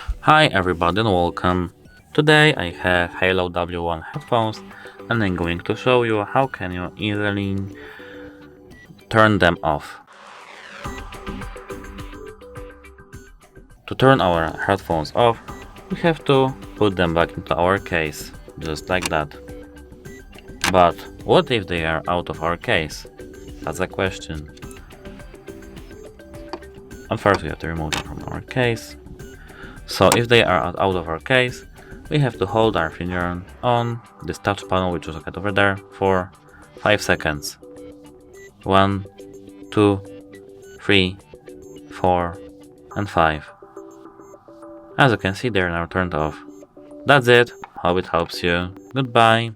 Hi everybody and welcome. Today I have Haylou W1 headphones and I'm going to show you how can you easily turn them off. To turn our headphones off, we have to put them back into our case, just like that. But what if they are out of our case? That's a question. And first we have to remove them from our case. So if they are out of our case, we have to hold our finger on this touch panel, which is located over there, for 5 seconds. 1, 2, 3, 4, and 5. As you can see, they are now turned off. That's it. Hope it helps you. Goodbye.